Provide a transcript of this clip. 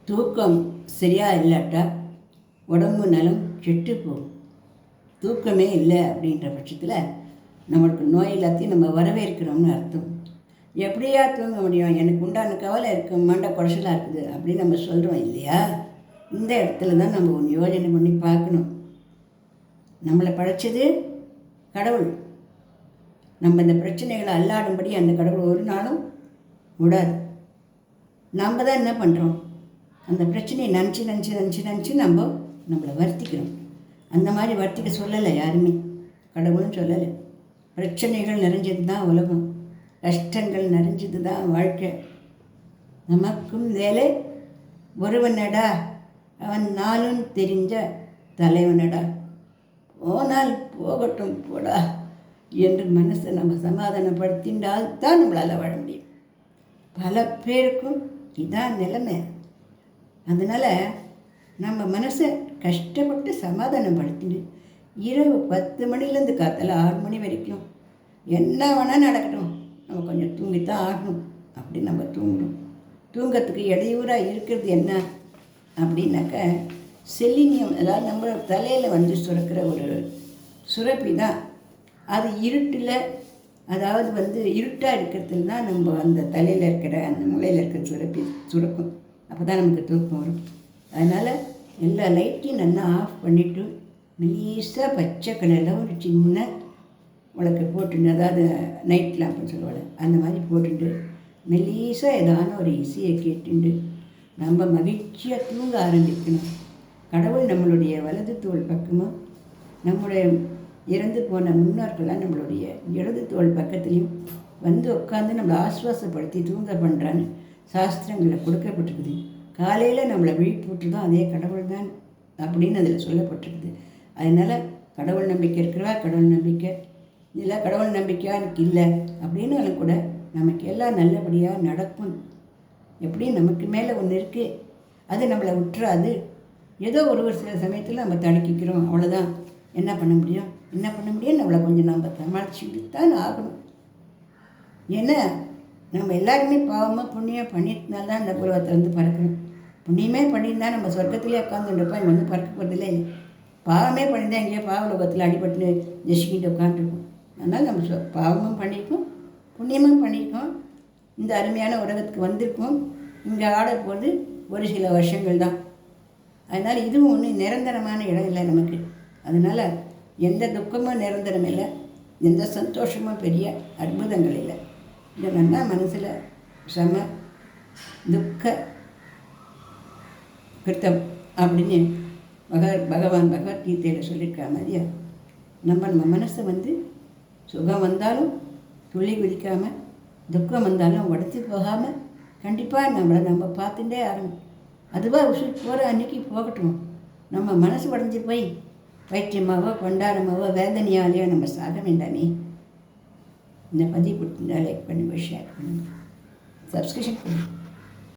தூக்கம் சரியாக இல்லாட்டா உடம்பு நலம் கெட்டு போகும். தூக்கமே இல்லை அப்படின்ற பட்சத்தில் நம்மளுக்கு நோய் எல்லாத்தையும் நம்ம வரவேற்கிறோம்னு அர்த்தம். எப்படியா தூங்க முடியும், எனக்கு உண்டான கவலை இருக்குது, மண்டை குறைச்சலாக இருக்குது அப்படின்னு நம்ம சொல்கிறோம் இல்லையா? இந்த இடத்துல தான் நம்ம ஒன்று யோஜனை பண்ணி பார்க்கணும். நம்மளை படைச்சது கடவுள். நம்ம இந்த பிரச்சனைகளை அல்லாடும்படி அந்த கடவுள் ஒரு நாளும் விடாது. நம்ம தான் என்ன பண்ணுறோம், அந்த பிரச்சனையை நினச்சி நம்மளை வருத்திக்கிறோம். அந்த மாதிரி வருத்திக்க சொல்லலை யாருமே, கடவுளும் சொல்லலை. பிரச்சனைகள் நிறைஞ்சது தான் உலகம், கஷ்டங்கள் நிறைஞ்சது தான் வாழ்க்கை. நமக்கும் வேலை ஒருவனடா, அவன் நாளும் தெரிஞ்ச தலைவனடா, போனால் போகட்டும் போடா என்று மனசை நம்ம சமாதானப்படுத்தினால் தான் நம்மளால் வாழ முடியும். பல பேருக்கும் இதான் நிலைமை. அதனால் நம்ம மனசை கஷ்டப்பட்டு சமாதானப்படுத்திட்டு இரவு 10 மணிலேருந்து காத்தால 6 மணி வரைக்கும் என்ன வேணால் நடக்கட்டும், நம்ம கொஞ்சம் தூங்கித்தான் ஆகணும் அப்படின்னு நம்ம தூங்கணும். தூங்கத்துக்கு இடையூறாக இருக்கிறது என்ன அப்படின்னாக்க செலினியம், அதாவது நம்ம தலையில் வந்து சுரக்கிற ஒரு சுரப்பி தான். அது இருட்டில், அதாவது வந்து இருட்டாக இருக்கிறதுல தான் நம்ம அந்த தலையில் இருக்கிற அந்த மூளையில் இருக்கிற சுரப்பி சுரக்கும். அப்போ தான் நமக்கு தூக்கம் வரும். அதனால் எல்லா லைட்டையும் நல்லா ஆஃப் பண்ணிவிட்டு மெலீஸாக பச்சை கலரில் ஒரு சின்ன உலக்கை போட்டுட்டு, அதாவது நைட் லேம்ப்னு சொல்லுவாள், அந்த மாதிரி போட்டுட்டு மெலீஸாக ஏதான ஒரு இசையை கேட்டுண்டு நம்ம மகிழ்ச்சியாக தூங்க ஆரம்பிக்கணும். கடவுள் நம்மளுடைய வலது தோள் பக்கமும், நம்முடைய இறந்து போன முன்னோர்கள்லாம் நம்மளுடைய இடது தோள் பக்கத்துலேயும் வந்து உட்காந்து நம்மளை ஆஸ்வாசப்படுத்தி தூங்க பண்ணுறான்னு சாஸ்திரங்களில் கொடுக்கப்பட்டிருக்குது. காலையில் நம்மளை விழிப்பூட்டுதான் அதே கடவுள் தான் அப்படின்னு அதில் சொல்லப்பட்டிருக்குது. அதனால் கடவுள் நம்பிக்கை இருக்கிறவா கடவுள் நம்பிக்கை இல்லை, கடவுள் நம்பிக்கையாக எனக்கு இல்லை அப்படின்னாலும் கூட நமக்கு எல்லாம் நல்லபடியாக நடக்கும். எப்படி நமக்கு மேலே ஒன்று இருக்குது, அது நம்மளை விட்டுறாது. ஏதோ ஒரு சில சமயத்தில் நம்ம தடுக்கிக்கிறோம், அவ்வளோதான். என்ன பண்ண முடியும், நம்மளை கொஞ்சம் நம்ம சமாளிச்சுட்டு தான் ஆகணும். ஏன்னா நம்ம எல்லாருமே பாவமாக புண்ணியம் பண்ணிட்டுனால தான் இந்த உலகத்தில் வந்து பறக்கணும். புண்ணியமே பண்ணியிருந்தா நம்ம சொர்க்கத்திலே உட்காந்துருப்போம், இங்கே வந்து பறக்க போகிறதில்ல. பாவமே பண்ணியிருந்தால் எங்கேயோ பாவலோகத்தில் அடிபட்டு ஜெசிக்கிட்டு உட்காந்துருப்போம். அதனால் நம்ம பாவமும் பண்ணியிருக்கோம், புண்ணியமும் பண்ணியிருக்கோம், இந்த அருமையான உலகத்துக்கு வந்திருக்கோம். இங்கே ஆட போகிறது ஒரு சில வருஷங்கள் தான். அதனால் இதுவும் ஒன்றும் நிரந்தரமான இடம் இல்லை நமக்கு. அதனால் எந்த துக்கமும் நிரந்தரம் இல்லை, எந்த சந்தோஷமும் பெரிய அற்புதங்கள் இல்லை. இதை நல்லா மனசில் சம துக்க கிருத்தம் அப்படின்னு பகவான் பகவத்கீதையில் சொல்லியிருக்க மாதிரியா நம்ம மனசை வந்து சுகம் வந்தாலும் துள்ளி குதிக்காமல், துக்கம் வந்தாலும் உடச்சி போகாமல் கண்டிப்பாக நம்ம பார்த்துட்டே ஆரம்பி. அதுவாக உசுறு போகிற அன்றைக்கி போகட்டும். நம்ம மனசு உடஞ்சி போய் பைத்தியமாவோ கொண்டாடமாவோ வேதனையாலேயோ நம்ம சாக வேண்டாமே. இந்த பதிவு கொடுத்துருந்தா லைக் பண்ணுங்கள், ஷேர் பண்ணுங்கள், சப்ஸ்கிரிப்ஷன் பண்ணுங்கள்.